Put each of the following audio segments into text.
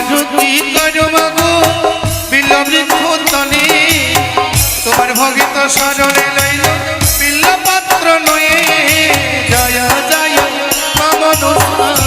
আরতি করো মাগো বিল্ল বৃক্ষ তলে তোমার ভগিত স্মরণে লইল বিল্ল পাত্র নয়ে জয় জয় মা মনসা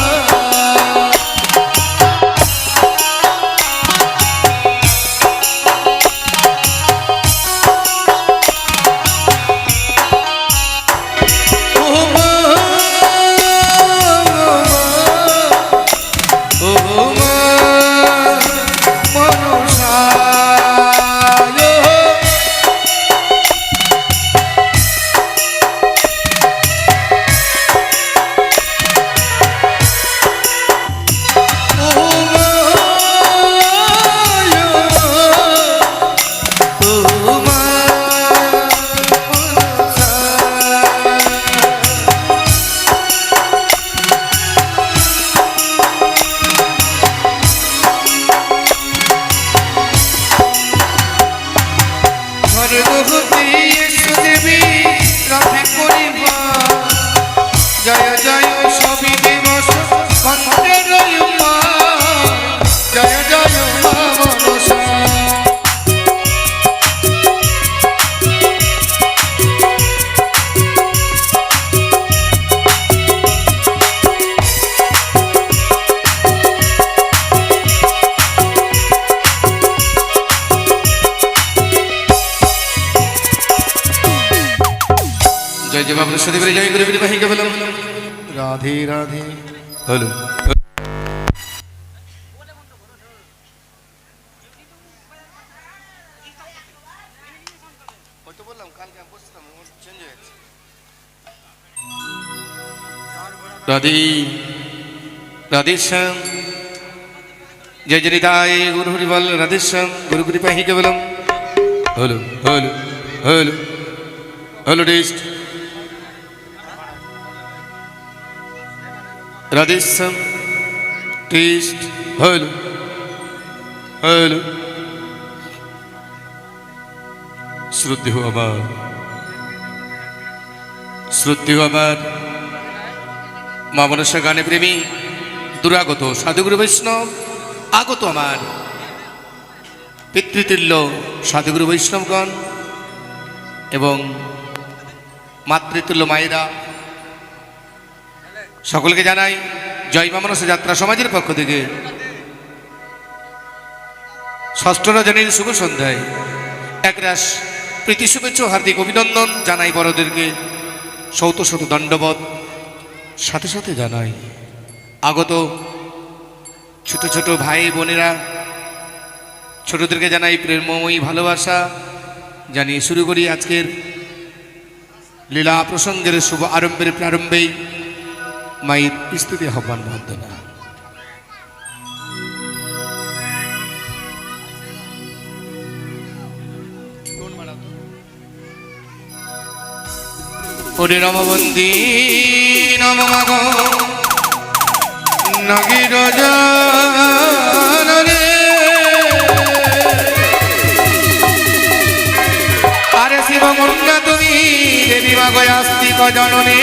जय जय बाबा सदेव जय गुरु विधि भाई केवलम राधे राधे हेलो राधे राधे श्याम जय जय निताय गुरु हरि बोल राधे श्याम गुरु विधि भाई केवलम hello hello hello hello test Radheshyam test hello hello Shruti हो आमार मा मनसा गाने प्रेमी दुरागत साधुगुरु वैष्णव आगत आमार पितृतुल्य साधुगुरु वैष्णवगण एवं मातृतुल्य मायेरा सकलके जानाई जय मा मनसा यात्रा समाजेर पक्ष थेके षष्ठ रजनीर शुभ सन्ध्याय एकराश प्रीति शुभेच्छा हार्दिक अभिनंदन जानाई बड़ोदेरके शत शत दंडवत साथे साथे जानाई आगत छोट छोट भाई बोनेरा छोटोदेरके जानाई प्रेममयी भालोबासा जानिए शुरू करी आजकेर लीला प्रसंगेर शुभ आरम्भेर प्रारम्भेई मायेर स्तुति आह्वान वंदना ओरे नम बंदी नम मागो नगीर जानरे आरे शिव मुन्ना तुमी देवी मागो आस्तिक जननी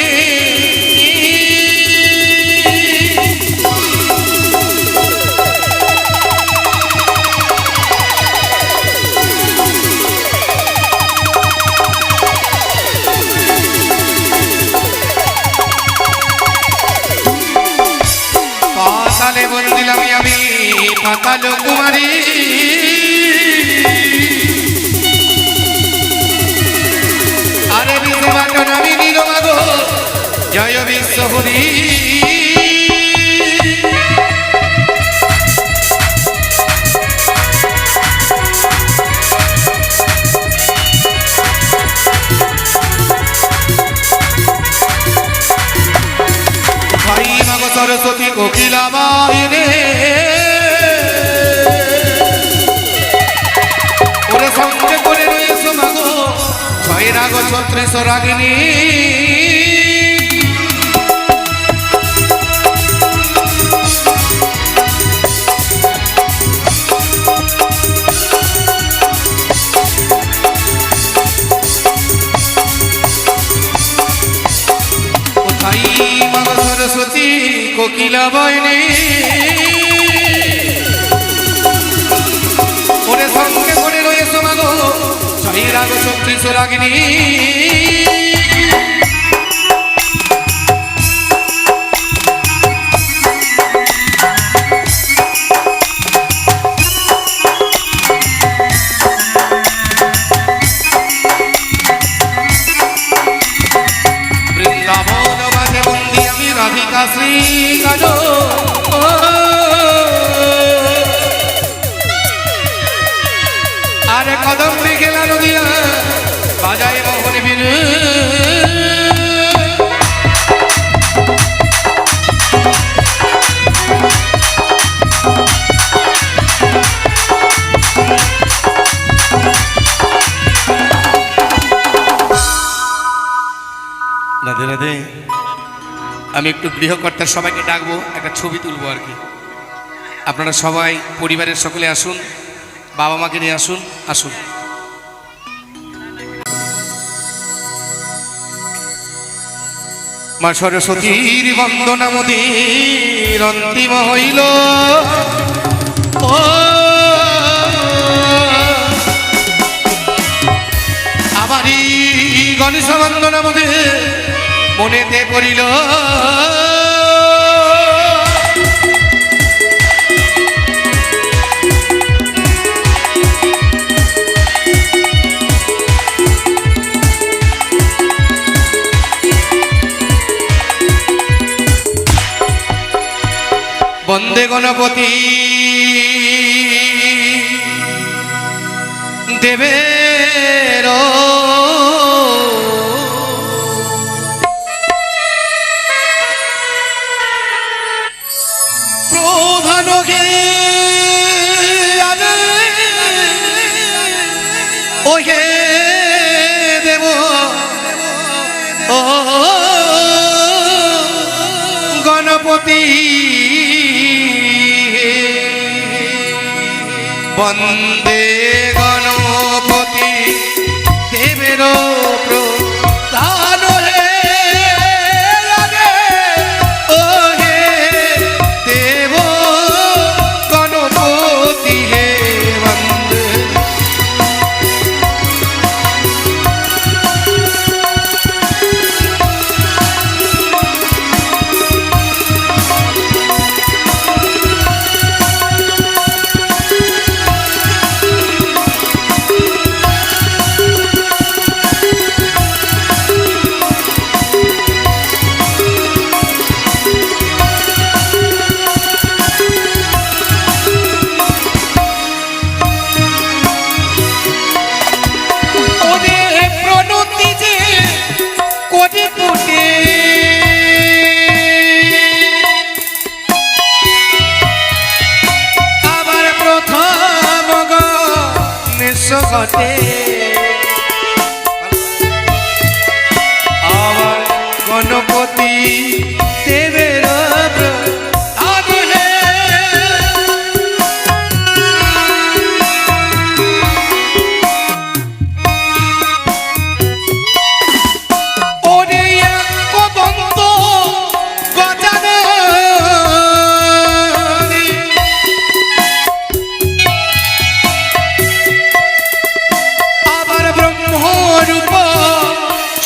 पाताले बंदिलाम आमी पाताल कुमारी आरे विश्वबाटन आमी नील मागो जय विश्वहरि सरस्वती कोकिला मायने ओरे संगे करे रয়েছো মাগো ছয় রাগ ছত্রিশ রাগিনী सरस्वती कोकिला बयने এই রাগ সত্রিশ রাগিনী বৃন্দাবন মাঝে বন্দি আমি রাধিকা শ্রী কাজ আরে কদম খেলা নদিয়া বাজায় মোহন বিন রাধে রাধে। আমি একটু গৃহকর্তার সবাইকে ডাকবো, একটা ছবি তুলবো আর কি। আপনারা সবাই পরিবারের সকলে আসুন, বাবা মাকে নিয়ে আসুন, আসুন। মা সরস্বতীর বন্দনা মোদের অন্তিম হইল, ও আমারই গণেশ বন্দনা মোদের মনেতে করিল, বন্দে গণপতি দেবের প্রধান গে ওহে দেব ও গণপতি বন্দে গণপতি দেবের প্রধান হে ও হে দেব গণপতি হে বন্দে। ঘটে আমার গণপতি দেবের আগুনে ওরে কদন্ত গজানে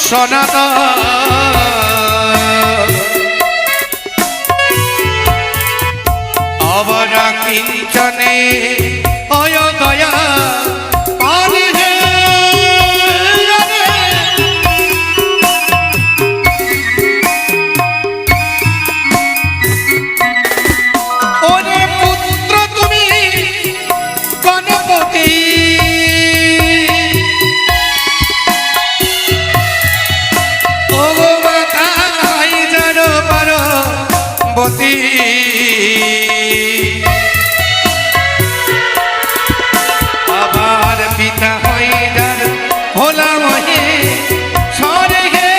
সনাতন অবরা কিঞ্চনে অয় দয়া ওরে পুত্র তুমি গণপতি বতী আবার পিতা হইদার হলাম হে সরে হে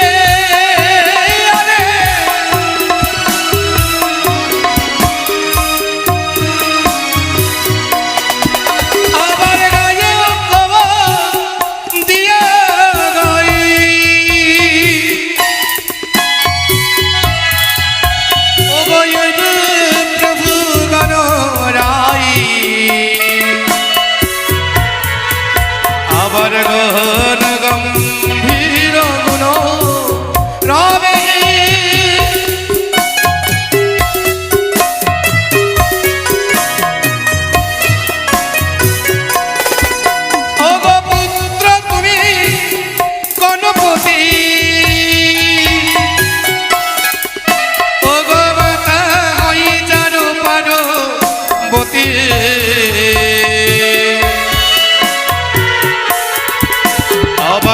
আবার গায়ে দিয়া গাই প্রভু গণ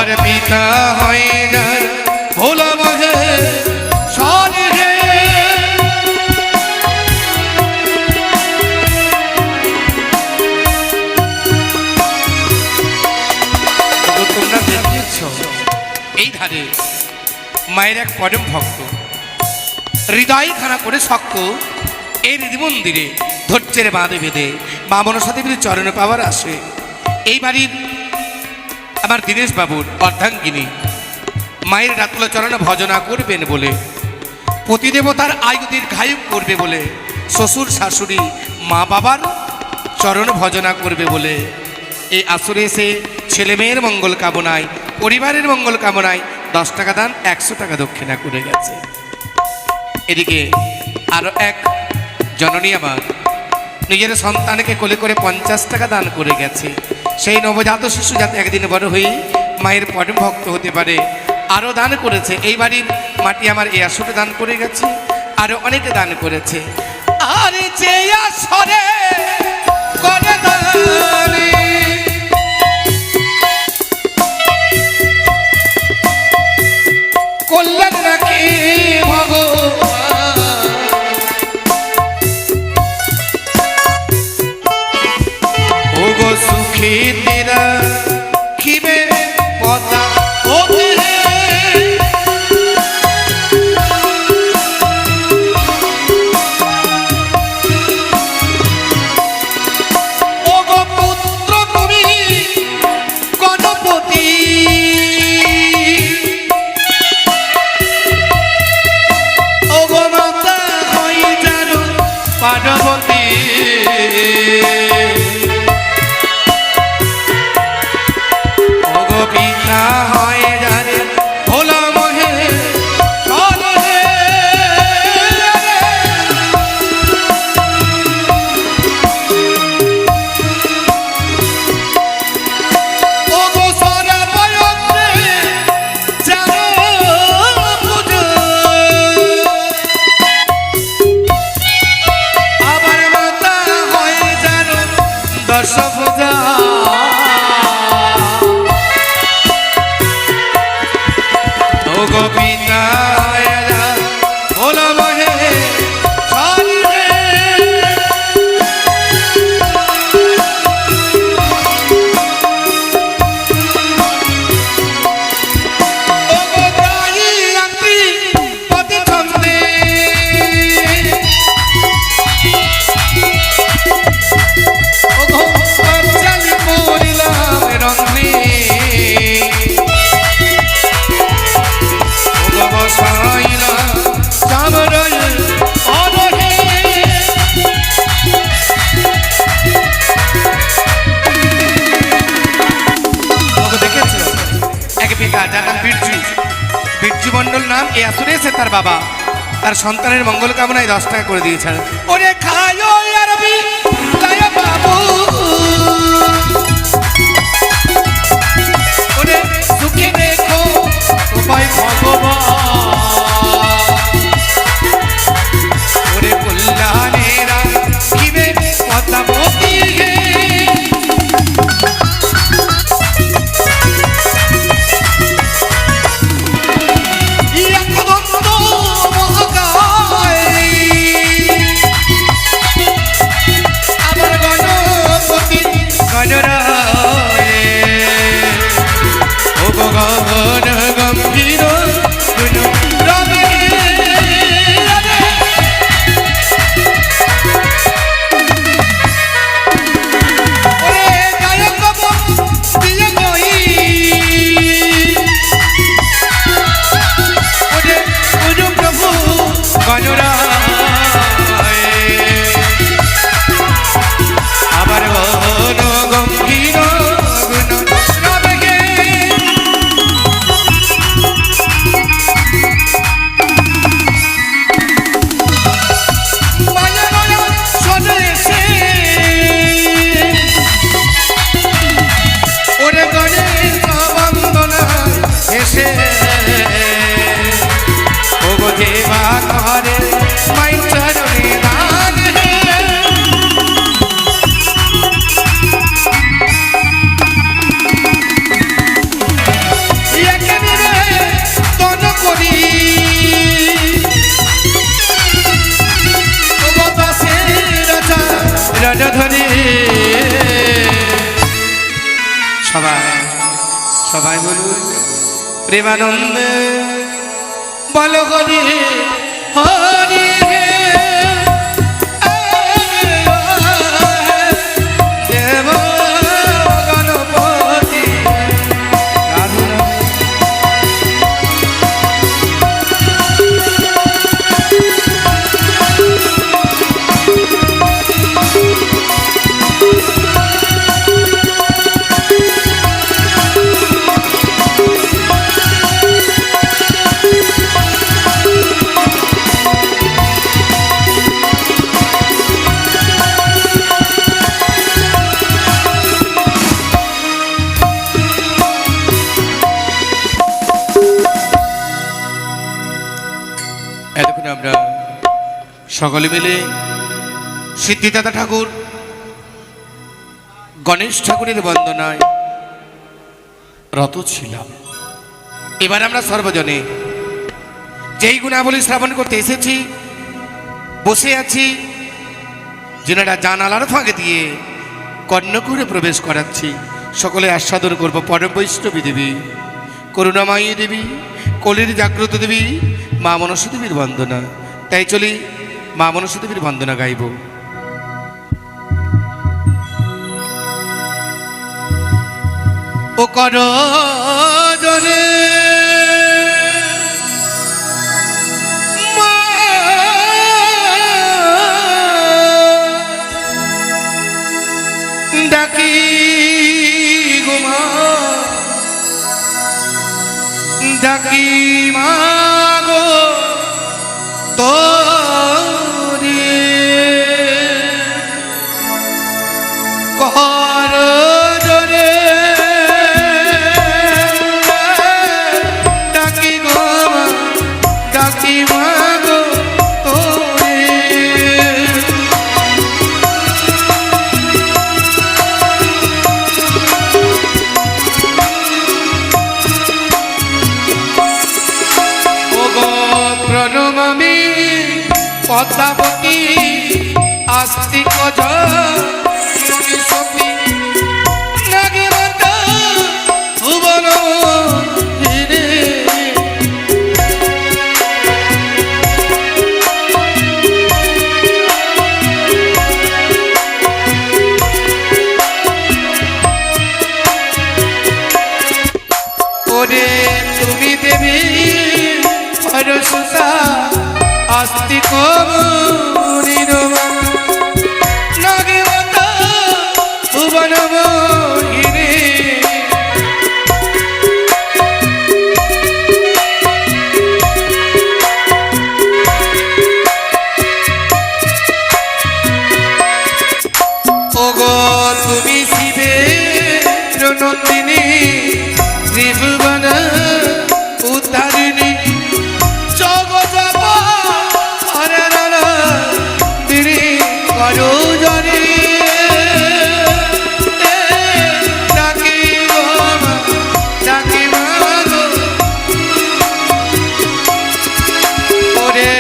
সবার পিতা হয় যার ভোলা মহে সরে হে। তোমরা দেখেছ এই ধারে মায়ের এক পরম ভক্ত হৃদয় খানা করে শক্ত এই হৃদি মন্দিরে ধৈর্যের বাঁধে বেঁধে মা মনসা দেবীর চরণে পাওয়ার আসে। এই বাড়ির আমার দীনেশ বাবুর অর্ধাঙ্গিনী মায়ের রাতুল চরণ ভজনা করবেন বলে, পতিদেবতার আয়ু দীর্ঘায়ু করবে বলে, শ্বশুর শাশুড়ি মা বাবার চরণ ভজনা করবে বলে এই আসরে এসে ছেলে মেয়ের মঙ্গল কামনায়, পরিবারের মঙ্গল কামনায় 10 টাকা দান, 100 টাকা দক্ষিণা করে গেছে। এদিকে আরো এক জননী আমার নিজের সন্তানকে কোলে করে 50 টাকা দান করে গেছে। সেই নবজাত শিশু যাতে একদিন বড় হয়ে মায়ের পরম ভক্ত হতে পারে আরও দান করেছে। এই বাড়ির মাটি আমার এই আসরে দান করে গেছে, আরো অনেকে দান করেছে। আর যে আসরে করে দানে কল্যাণ নাকি ভগবান, ও গো সুখী তেরা খিবে পতা ওতে ও গো পুত্র তুমি গণপতি, ও গো মাতা হই যারু পার্বতী, ও গো পিতা হয় যারে ভোলা মহে চলে হে। ও গো সারা বয়সে যারো পূজা, আবার মাতা হয় যারো দশ পূজা, ও গো পিতা ভোলা মহে চলে হে। ও গো গাই আন্তি পতি ছন্দে, ও গো পাঞ্চালি পরিলাম রঙ্গে, ও গো বসাইলা চামরাই অনহে। ও গো দেখেছ এক পিতা যার নাম বিরজু, বিরজু মণ্ডল নাম এই আসরে এসে তার বাবা তার সন্তানের মঙ্গল কামনায় 10 টাকা করে দিয়েছেন। ওরে খায়ো আরবি লায়া বাবু, ওরে সুখে দেখো তোমায় ভগবান, ওরে কল্যাণেরা কিবে পদ্মাবতী হে। একদন্ত মহাকায় আবার গণপতি গণরায়, ও গো গণ গম্ভীর সবাই সবাই বলুন প্রেমানন্দে বল হরি হরি দেব গণপতি এতক্ষণ আমরা সকলে মিলে সিদ্ধিদাতা ঠাকুর গণেশ ঠাকুরের বন্দনায় রত ছিলাম। এবার আমরা সর্বজনে যেই গুণাবলী শ্রাবণ করতে এসেছি, বসে আছি, যেনারা জানালার ফাঁকে দিয়ে কর্ণকুরে প্রবেশ করাচ্ছি, সকলে আস্বাদন করব পরম বৈষ্ণবী দেবী, করুণাময়ী দেবী, কলির জাগ্রত দেবী মা মনসা দেবীর বন্দনা। তাই চলি মা মনসা দেবীর বন্দনা গাইব। ও কর জনে ডাকি গুমা ডাকি মাগো তোরে কর জোরে ডাকি গুমা ডাকি মাগো তোরে প্রণমামি পদ্মাবতী আস্তিক সতী নাগিরত ভুবন হিরে ওরে তুমি দেবী হরসুতা আস্তিক নাগিরত ভুবন হিরে ওগো তুমি শিবের নন্দিনী ত্রিভুবন উদ্ধারিণী জগৎ হরে দিনী করো জনে ডাকি গোমা ডাকি মাগো ওরে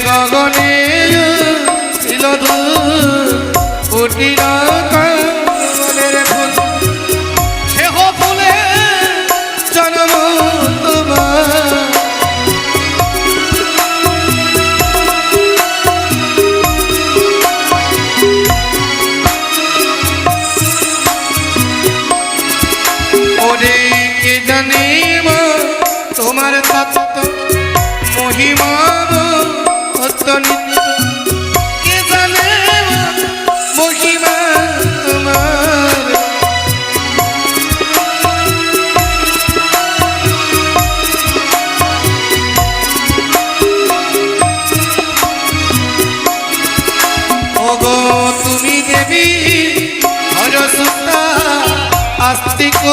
গগনে ছিলধু ফুটিল কমলের ফুল সেহ ফুলে জন্ম তোমার ওরে কে জানে তোমার তত্ত্ব মহিমা অত্যন্ত কে জানে মহিমা তোমার ওগো তুমি দেবী হরসুতা আস্তিক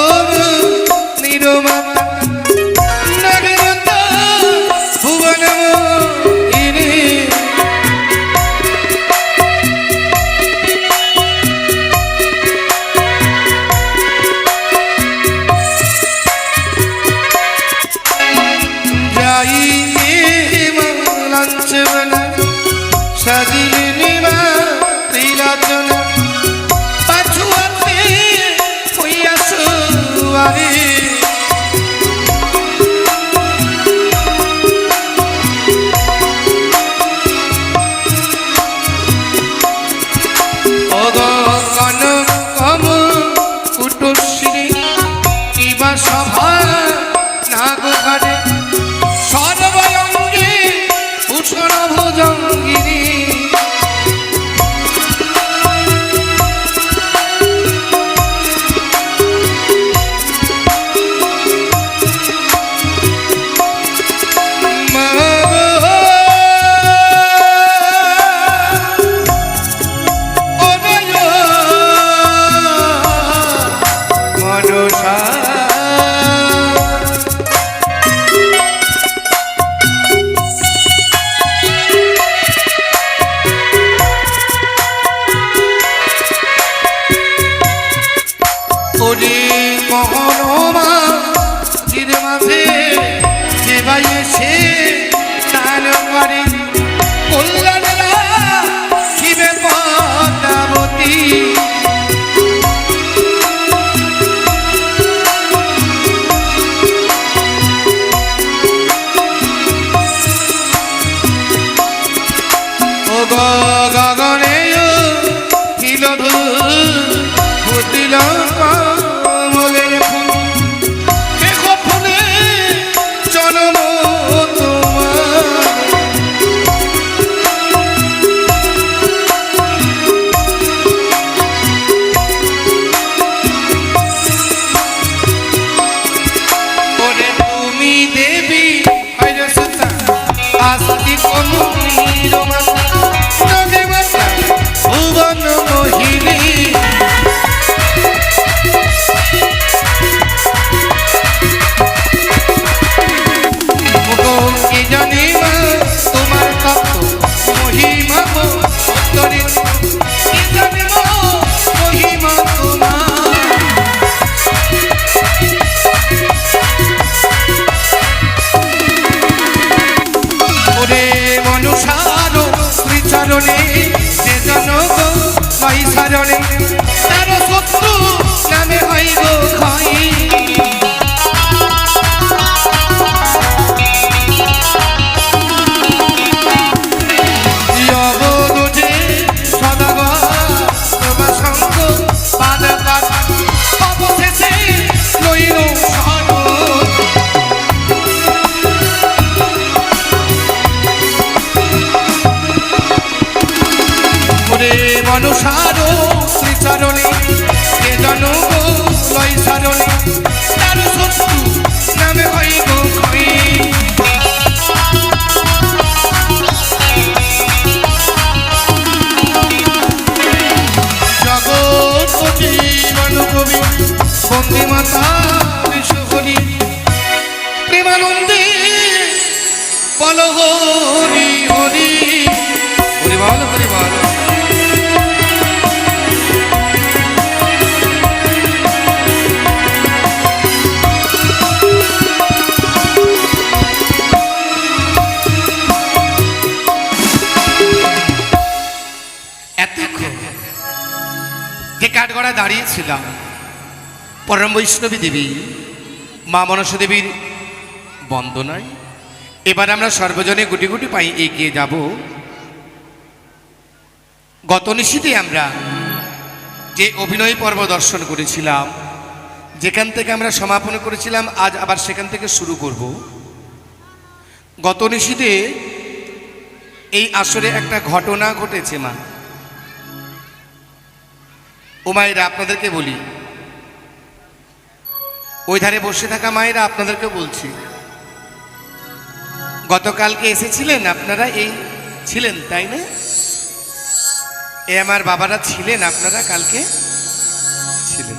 নিরমাতা নাগরত ভুবন হিরে যাই লাঞ্ছন সাজিলে ত্রিলাচন পাছুয়াতে হইয়াছ জন্য গো নয় সারণে তার শত্রু নামে হয় গো ক্ষয় অবদোজে সদাগর তোমার সঙ্গ পাদকার অবশেষে লইল মনুষার শ্রীচরণে কে জন গো লয় সারণে তার শত্রু নামে হয় গো ক্ষয় জগৎপতি মনুকবি বন্দে মাতা বিশ্বহরি প্রেমানন্দে বল হরি হরি হরি বল হরি বল যে কাঠগড়ায় দাঁড়িয়েছিলাম পরম বৈষ্ণবী দেবী মা মনসা দেবীর বন্দনায় এবার আমরা সর্বজনে গুটি গুটি পাই এগিয়ে যাব। গত নিশীতে আমরা যে অভিনয় পর্ব দর্শন করেছিলাম, যেখান থেকে আমরা সমাপন করেছিলাম, আজ আবার সেখান থেকে শুরু করব। গত নিশীতে এই আসরে একটা ঘটনা ঘটেছে মা ও মায়েরা, আপনাদেরকে বলি, ওই ধারে বসে থাকা মায়েরা আপনাদেরকে বলছি, গতকালকে এসেছিলেন আপনারা, এই ছিলেন তাই না? এ আমার বাবারা ছিলেন, আপনারা কালকে ছিলেন।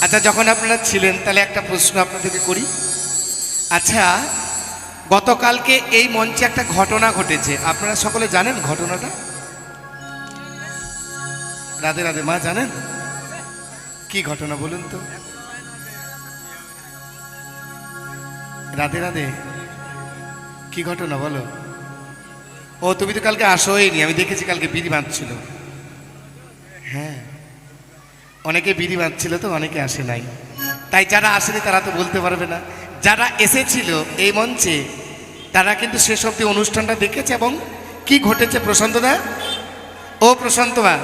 আচ্ছা, যখন আপনারা ছিলেন তাহলে একটা প্রশ্ন আপনাদেরকে করি। আচ্ছা, গতকালকে এই মঞ্চে একটা ঘটনা ঘটেছে, আপনারা সকলে জানেন ঘটনাটা? রাধে রাধে মা, জানেন কি ঘটনা বলুন তো? রাধে রাধে, কি ঘটনা বলো? ও তুমি তো কালকে আসোইনি, আমি দেখেছি কালকে বিড়ি বাঁধছিল। হ্যাঁ, অনেকে বিড়ি বাঁধছিল তো, অনেকে আসে নাই, তাই যারা আসেনি তারা তো বলতে পারবে না। যারা এসেছিল এই মঞ্চে তারা কিন্তু শেষ অবধি অনুষ্ঠানটা দেখেছে। এবং কি ঘটেছে প্রশান্তদা? ও প্রশান্তদা,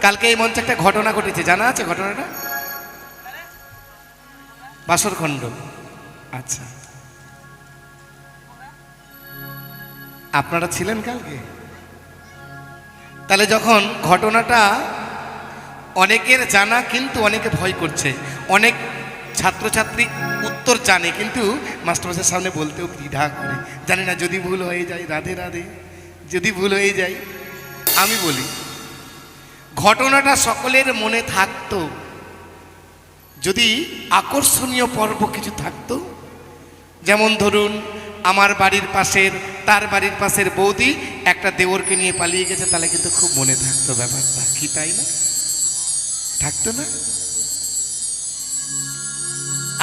কালকে এই মঞ্চে একটা ঘটনা ঘটেছে, জানা আছে ঘটনাটা? বাসরখণ্ড। আচ্ছা, আপনারা ছিলেন কালকে? তাহলে যখন ঘটনাটা অনেকের জানা কিন্তু অনেকে ভয় করছে, অনেক ছাত্রছাত্রী উত্তর জানে কিন্তু মাস্টারমশাইয়ের সামনে বলতেও দ্বিধা করে, জানি না যদি ভুল হয়ে যায়। রাধে রাধে, যদি ভুল হয়ে যায়। আমি বলি, ঘটনাটা সকলের মনে থাকতো যদি আকর্ষণীয় পর্ব কিছু থাকতো। যেমন ধরুন, আমার বাড়ির পাশের, তার বাড়ির পাশের বৌদি একটা দেওরকে নিয়ে পালিয়ে গেছে, তাহলে কিন্তু খুব মনে থাকতো ব্যাপারটা, কি তাই না? থাকতো না?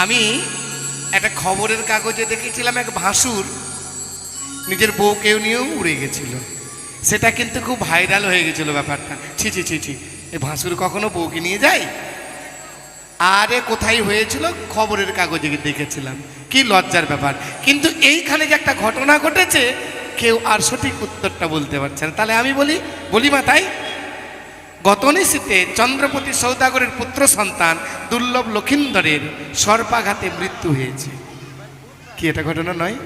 আমি একটা খবরের কাগজে দেখেছিলাম এক ভাসুর নিজের বউকেও নিয়েও উড়ে গেছিল, সেটা কিন্তু খুব ভাইরাল হয়ে গেছিল ব্যাপারটা। ছি ছি ছি ছি, এ ভাসুর কখনো বউকে নিয়ে যায়? আরে কোথায় হয়েছিল, খবরের কাগজে দেখেছিলাম, কি লজ্জার ব্যাপার। কিন্তু এইখানে যে একটা ঘটনা ঘটেছে, কেউ আর সঠিক উত্তরটা বলতে পারছে না। তাহলে আমি বলি মা, তাই গত নিশীতে চন্দ্রপতি সৌদাগরের পুত্র সন্তান দুর্লভ লক্ষিন্দরের সর্পাঘাতে মৃত্যু হয়েছে। কি এটা ঘটনা নয়?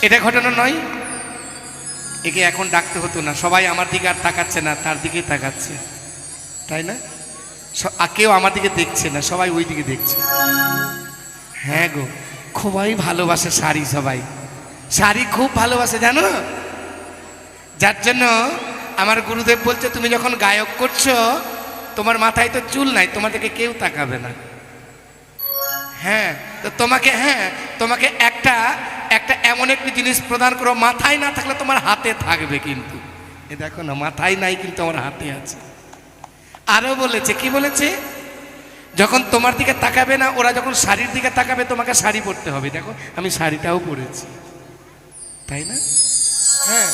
এটা ঘটনা নয়? একে এখন ডাকতে হতো না, সবাই আমার দিকে আর তাকাচ্ছে না, তার দিকেই তাকাচ্ছে, তাই না? কেউ আমার দিকে দেখছে না, সবাই ওই দিকে দেখছে। হ্যাঁ গো, খুবই ভালোবাসে শাড়ি, সবাই শাড়ি খুব ভালোবাসে জানো। যার জন্য আমার গুরুদেব বলছে, তুমি যখন গায়ক করছো তোমার মাথায় তো চুল নাই, তোমার দিকে কেউ তাকাবে না। হ্যাঁ, তো তোমাকে একটা এমন একটি জিনিস প্রদান করো, মাথায় না থাকলে তোমার হাতে থাকবে। কিন্তু এ দেখো না, মাথায় নাই কিন্তু আমার হাতে আছে। আরো বলেছে, কি বলেছে? যখন তোমার দিকে তাকাবে না, ওরা যখন শাড়ির দিকে তাকাবে, তোমাকে শাড়ি পরতে হবে। দেখো আমি শাড়িটাও পরেছি, তাই না? হ্যাঁ,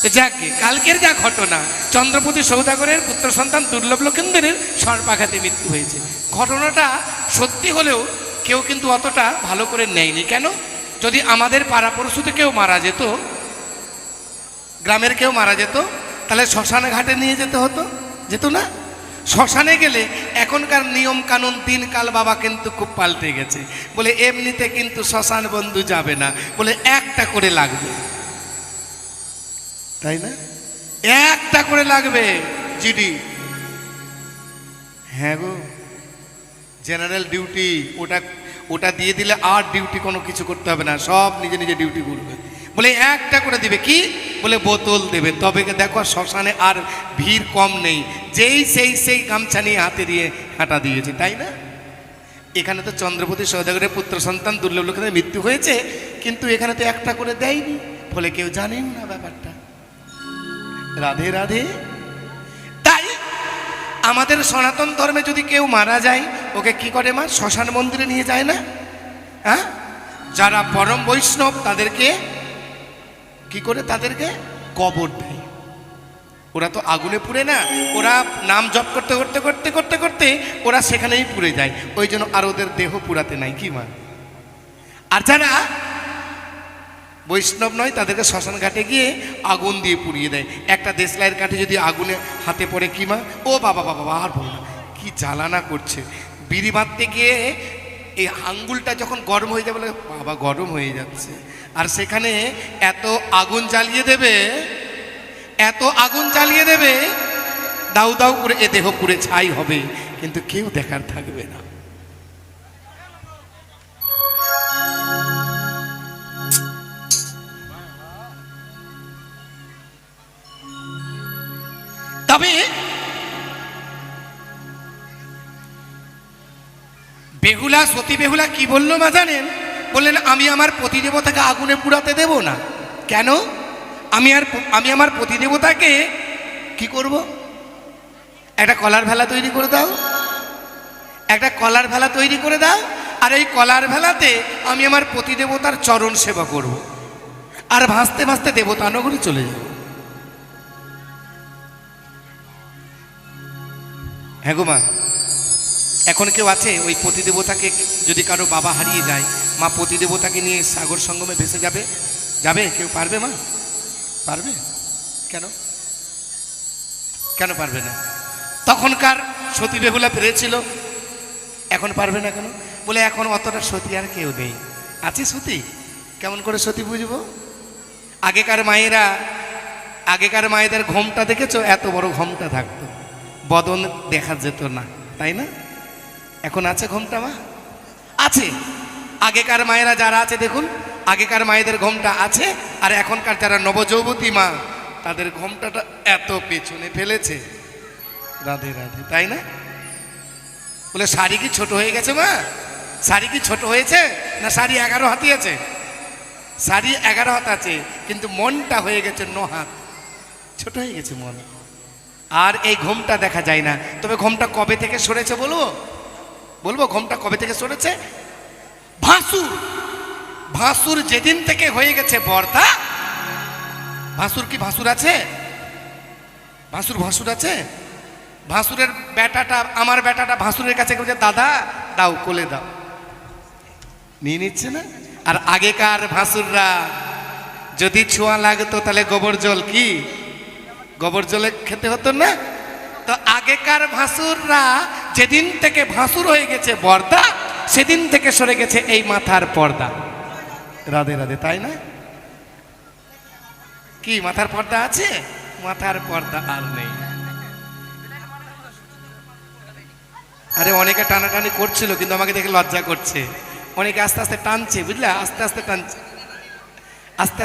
তো যাকে কালকের যা ঘটনা, চন্দ্রপতি সৌদাগরের পুত্র সন্তান দুর্লভ লক্ষেন্দ্রের সর্পাঘাতে মৃত্যু হয়েছে। ঘটনাটা সত্যি হলেও কেউ কিন্তু অতটা ভালো করে নেয়নি। কেন? যদি আমাদের পাড়াপড়শিতে কেউ মারা যেত, গ্রামের কেউ মারা যেত, তাহলে শ্মশানে ঘাটে নিয়ে যেতে হতো, যেত না? শ্মশানে গেলে এখনকার নিয়ম কানুন দিনকাল বাবা কিন্তু খুব পাল্টে গেছে। বলে এমনিতে কিন্তু শ্মশান বন্ধু যাবে না, বলে একটা করে লাগবে, তাই না? একটা করে লাগবে জিডি। হ্যাঁ গো, জেনারেল ডিউটি, ওটা ওটা দিয়ে দিলে আর ডিউটি কোনো কিছু করতে হবে না, সব নিজে নিজে ডিউটি করবে। বলে একটা করে দিবে, কি বলে বোতল দেবে। তবে দেখো শ্মশানে আর ভিড় কম নেই, যেই সেই গামছা নিয়ে হাতে দিয়ে হাঁটা দিয়েছে, তাই না? এখানে তো চন্দ্রপতি সৌদাগরের পুত্র সন্তান দুর্লভ লক্ষেন্দ্রের মৃত্যু হয়েছে, কিন্তু এখানে তো একটা করে দেয়নি, বলে কেউ জানেন না ব্যাপারটা। রাধে রাধে। তাই আমাদের সনাতন ধর্মে যদি কেউ মারা যায়, ওকে কি করে মা? শ্মশান মন্দিরে নিয়ে যায় না? হ্যাঁ, যারা পরম বৈষ্ণব তাদেরকে কি করে? তাদেরকে কবর দেয়। ওরা তো আগুনে পুড়ে না, ওরা নাম জপ করতে করতে করতে করতে করতে ওরা সেখানেই পুড়ে যায়। ওই জন্য আর ওদের দেহ পুড়াতে নাই, কি মা? আর যারা বৈষ্ণব নয় তাদেরকে শ্মশান ঘাটে গিয়ে আগুন দিয়ে পুড়িয়ে দেয়। একটা দেশলাইয়ের কাঠে যদি আগুনে হাতে পড়ে, কি মা? ও বাবা বাবা, আর বল না, কি জ্বালানা করছে। বিড়ি বাঁধতে গিয়ে এই আঙ্গুলটা যখন গরম হয়ে যাবে, বলে বাবা গরম হয়ে যাচ্ছে, আর সেখানে এত আগুন জ্বালিয়ে দেবে, এত আগুন জ্বালিয়ে দেবে, দাউ দাউ করে এ দেহ পুড়ে ছাই হবে, কিন্তু কেউ দেখার থাকবে না। তবে বেহুলা, সতী বেহুলা কি বললো মা জানেন? বললেন আমি আমার পতিদেবতাকে আগুনে পুড়াতে দেব না। কেন? আমি আমার পতিদেবতাকে কি করব? একটা কলার ভেলা তৈরি করে দাও, একটা কলার ভেলা তৈরি করে দাও, আর এই কলার ভেলাতে আমি আমার পতিদেবতার চরণ সেবা করব, আর ভাসতে ভাসতে দেবতা নগরী চলে যাব। হ্যাঁ গো মা, এখন কেউ আছে ওই পতিদেবতাকে, যদি কারো বাবা হারিয়ে যায়, মা পতিদেবতাকে নিয়ে সাগর সঙ্গমে ভেসে যাবে? যাবে কেউ? পারবে মা? পারবে? কেন? কেন পারবে না? তখনকার সতী বেহুলা পেরেছিল, এখন পারবে না কেন? বলে এখন অতটা সতী আর কেউ নেই। আছে সতী? কেমন করে সতী বুঝবো? আগেকার মায়েদের ঘোমটা দেখেছো? এত বড় ঘোমটা থাকতো, বদন দেখা যেত না, তাই না? এখন আছে ঘোমটা মা? আছে। আগেকার মায়েরা যারা আছে দেখুন, আগেকার মায়েদের ঘোমটা আছে, আর এখনকার যারা নবযৌবতী মা তাদের ঘোমটাটা এত পেছনে ফেলেছে। রাধে রাধে, তাই না? বলে শাড়ি কি ছোট হয়ে গেছে মা? শাড়ি কি ছোট হয়েছে? না শাড়ি 11 হাতি আছে? শাড়ি 11 হাত আছে, কিন্তু মনটা হয়ে গেছে 9 হাত, ছোট হয়ে গেছে মন। আর এই ঘোমটা দেখা যায় না। তবে ঘোমটা কবে থেকে সরেছে বলবো ঘোমটা কবে থেকে সরেছে? ভাসুর যেদিন থেকে হয়ে গেছে বর্দা। ভাসুর কি ভাসুর আছে? ভাসুর আছে? ভাসুরের বেটাটা, আমার বেটাটা ভাসুরের কাছে বলছে দাদা দাও, কোলে দাও, নিয়ে নিচ্ছে না? আর আগেকার ভাসুররা যদি ছোঁয়া লাগতো তাহলে গোবর জল, কি গোবর জলে খেতে হতো না? তো আগেকার ভাসুররা যেদিন থেকে ভাসুর হয়ে গেছে বর্দা, সেদিন থেকে সরে গেছে এই মাথার পর্দা। রাধে রাধে, তাই না? কি মাথার পর্দা আছে? মাথার পর্দা আর নেই। আরে অনেকে টানাটানি করছিল, কিন্তু আমাকে দেখে লজ্জা করছে। অনেকে আস্তে আস্তে টানছে, বুঝলে? আস্তে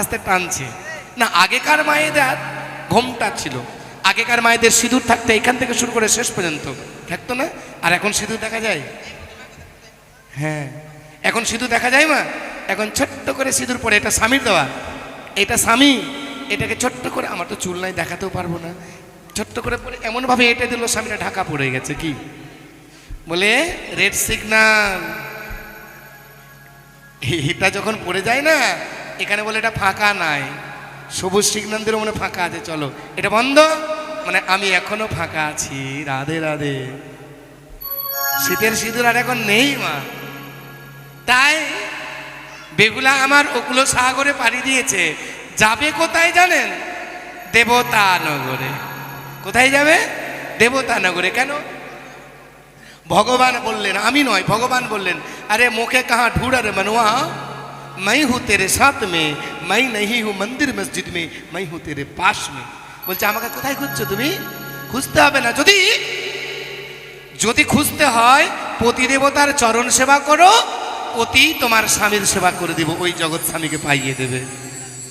আস্তে টানছে না। আগেকার মায়েদের ঘোমটা ছিল, আগেকার মায়েদের সিঁদুর থাকতে এখান থেকে শুরু করে শেষ পর্যন্ত থাকতো না। আর এখন সিঁদুর দেখা যায়? হ্যাঁ, এখন সিঁদুর দেখা যায় মা? এখন ছোট্ট করে সিঁদুর পরে, এটা স্বামীর দেওয়া, এটা স্বামী, এটাকে ছোট্ট করে, আমার তো চুল নাই দেখাতেও পারবো না, ছোট্ট করে পরে এমনভাবে এঁটে দিল স্বামীটা ঢাকা পড়ে গেছে। কি বলে? Red signal. এটা যখন পড়ে যায় না, এখানে বলে এটা ফাঁকা নাই, সবুজ সিগন্যাল দিল মানে ফাঁকা আছে, চলো এটা বন্ধ, মানে আমি এখনো ফাঁকা আছি। রাধে রাধে। শীতের সিঁদুর আর এখন নেই মা। তাই বেগুলা আমার ওকুলো সাগরে পাড়ি দিয়েছে, যাবে কোথায় জানেন? দেবতা নগরে। কোথায় যাবে? দেবতা নগরে। কেন? ভগবান বললেন, আমি নয়, ভগবান বললেন, আরে মুখে কাহা ঢুড়া রে মনুয়া, मैं हूँ तेरे साथ में, मैं नहीं हूँ मंदिर मस्जिद में, मैं हूँ तेरे पास में। বলছে আমাকে কোথায় খুঁজছো তুমি? খুঁজতে হবে না। যদি যদি খুঁজতে হয় পতি দেবতার চরণ সেবা করো, পতি তোমার স্বামীর সেবা করে দিব, ওই জগৎ স্বামীকে পাইয়ে দেবে,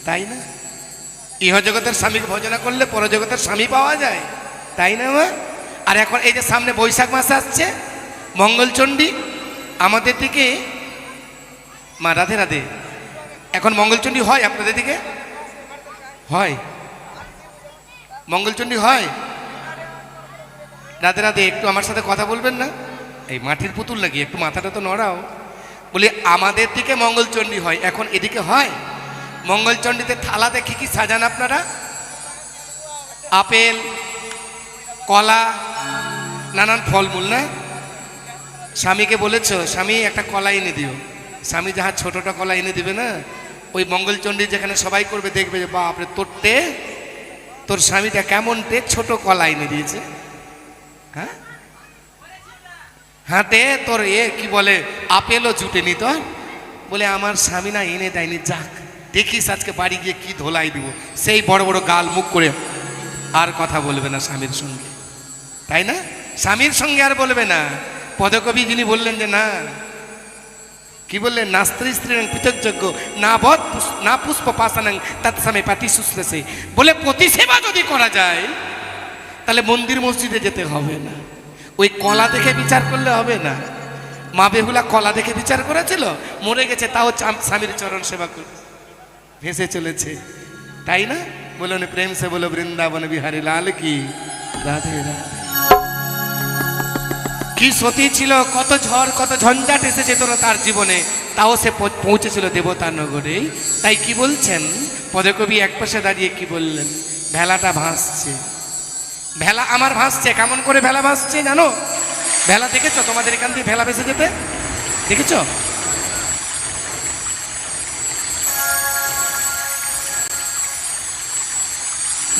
তাই না? ইহ জগতের স্বামীকে ভজনা করলে পরজগতের স্বামী পাওয়া যায়, তাই না মা? আর এখন এই যে সামনে বৈশাখ মাস আসছে, মঙ্গলচণ্ডী আমাদের দিকে, মা রাধে রাধে, এখন মঙ্গলচণ্ডী হয় আপনাদের দিকে? হয় মঙ্গলচণ্ডী হয়? রাধে রাধে। একটু আমার সাথে কথা বলবেন না? এই মাটির পুতুল নাকি, একটু মাথাটা তো নড়াও। বলি আমাদের দিকে মঙ্গলচণ্ডী হয়, এখন এদিকে হয়? মঙ্গলচণ্ডীতে থালাতে কি কি সাজান আপনারা? আপেল, কলা, নানান ফলমূল না? স্বামীকে বলেছ স্বামী একটা কলা এনে দিও, স্বামী যাহা ছোটটা কলা এনে দিবে না, ওই মঙ্গলচণ্ডী যেখানে সবাই করবে দেখবে যে বাপরে তোরটে, তোর স্বামীটা কেমনটে ছোট কলা এনে দিয়েছে। হ্যাঁ হাতে তোর কি বলে আপেলও জুটেনি তোর, বলে আমার স্বামী না এনে দেয়নি, যাক দেখিস আজকে বাড়ি গিয়ে কি ধোলাই দিব। সেই বড় বড় গাল মুখ করে আর কথা বলবে না স্বামীর সঙ্গে, তাই না? স্বামীর সঙ্গে আর বলবে না। পদকবি যিনি বললেন যে না, কি বললেন? না স্ত্রী স্ত্রী পৃথকযোগ্য, না বধ না পুষ্প পাশানাং তৎসমে পাতি শুশ্রূষে। বলে পতি সেবা যদি করা যায় তাহলে মন্দির মসজিদে যেতে হবে না, ওই কলা দেখে বিচার করলে হবে না। মা বেহুলা কলা দেখে বিচার করেছিল, মরে গেছে, তাও স্বামীর চরণ সেবা করে ভেসে চলেছে, তাই না? বলুন প্রেম সে বলো বৃন্দাবন বিহারী লাল কি রাধে রাধে। কি সতী ছিল, কত ঝড় কত ঝঞ্ঝাট এসে যেত না তার জীবনে, তাও সে পৌঁছেছিল দেবতা নগরে। তাই কি বলছেন পদকবি এক পাশে দাঁড়িয়ে কি বললেন? ভেলাটা ভাসছে, ভেলা আমার ভাসছে। কেমন করে ভেলা ভাসছে জানো? ভেলা দেখেছো? তোমাদের এখান থেকে ভেলা ভেসে যেতে দেখেছো?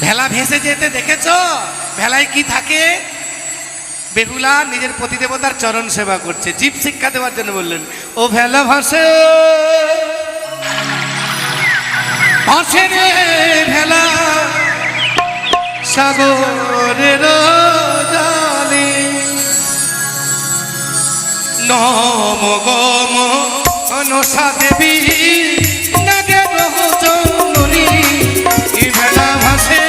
ভেলা ভেসে যেতে দেখেছো? ভেলায় কি থাকে? বেহুলা নিজের পতিদেবতার চরণ সেবা করছে, জীব শিক্ষা দেওয়ার জন্য বললেন, ও ভেলা ভাসে ভাসে রে ভেলা সাগরের জলে, নম গম মনসা দেবী নাগের চন্দনী, ভেলা ভাসে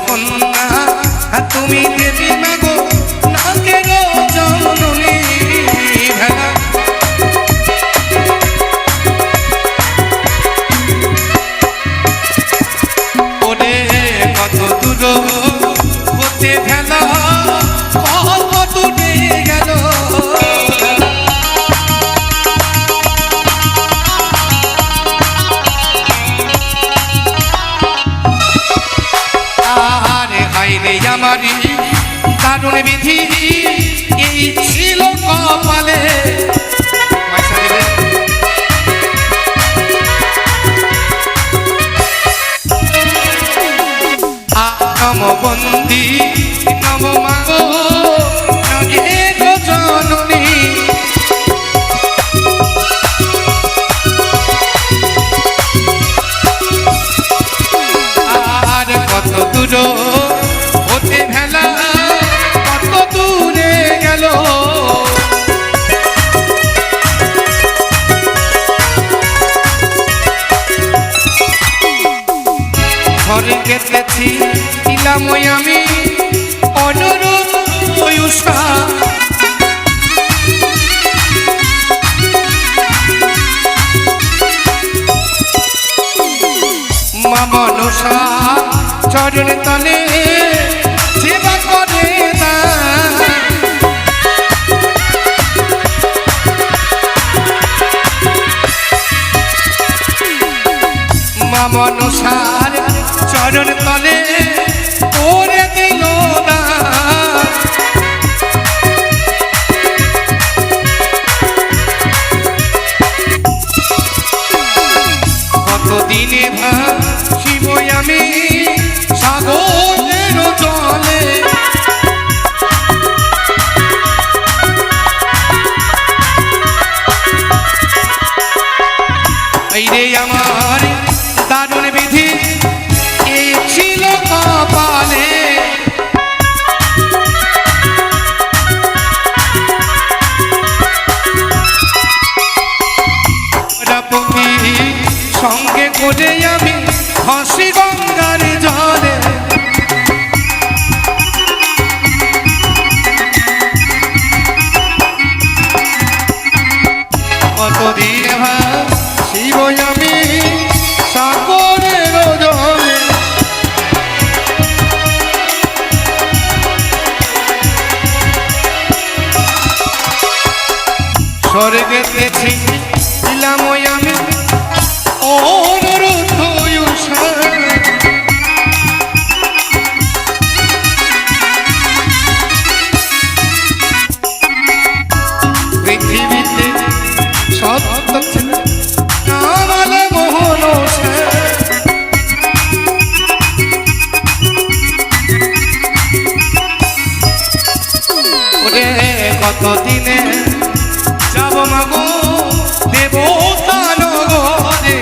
কন্যা তুমি দেবী মাগো নাগের জননী, ভেলা ওরে কত দূর হতে ভেলা কত দূরে গেল, আমারি দারুণ বিধি এই ছিল কপালে। নমবন্দী নম মাগো নাগের জননী, আর কত দূর হতে ভেলা কত দূরে গেল, ঘরে গেছি ইলাম আমি অনুরূপ উষা, মা মনসা চরণ তলে সেবা করে না, মা মনসার চরণ তলে করে দিল না কতদিনে ভাসিব আমি সাগরের জলে এই রে আমার দারুণ বিধি এই ছিল কপালে রাপকি সঙ্গে করে আমি হাসি গঙ্গার জলে কতদিন ভাসিব আমি সাগরের জলে স্বর্গেতে ছিলাম আমি অনুরোধ পৃথিবীতে সত্য আমার মোহন ওরে কতদিনে যাব মাগো দেবতা নগরে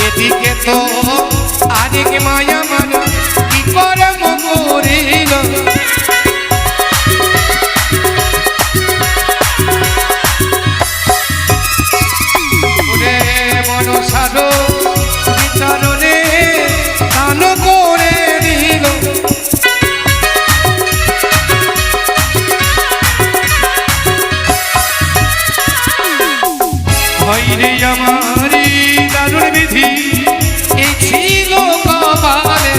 এদিকে তো আরেক মায়া মান কি করম করিল ওরে মনসার বিচারণে দান করে দিল হইরে আমারি দারুণ বিধি এই ছিল কপালে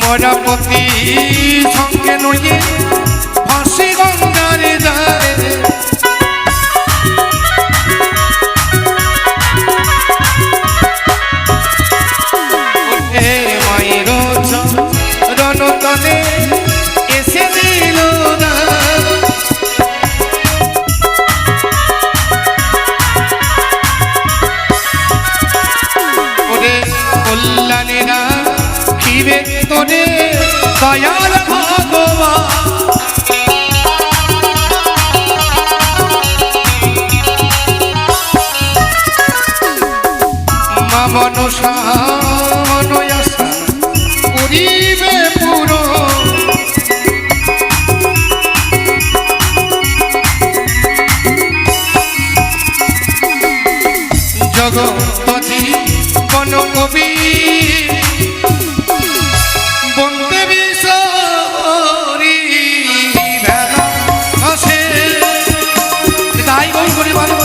মরাপতি সঙ্গে নইয়ে ফাঁসি গঙ্গার ধারে মায়ের রণতলে এসে দিল না ওরে কল্যাণেরা খিবে তোরে দয়াল ভগবান মা মনসা মনয়াসা করিবে পুরো জগৎপতি বন কবি বন্দে বিশরি ভেলা আসে তাই বল করিবার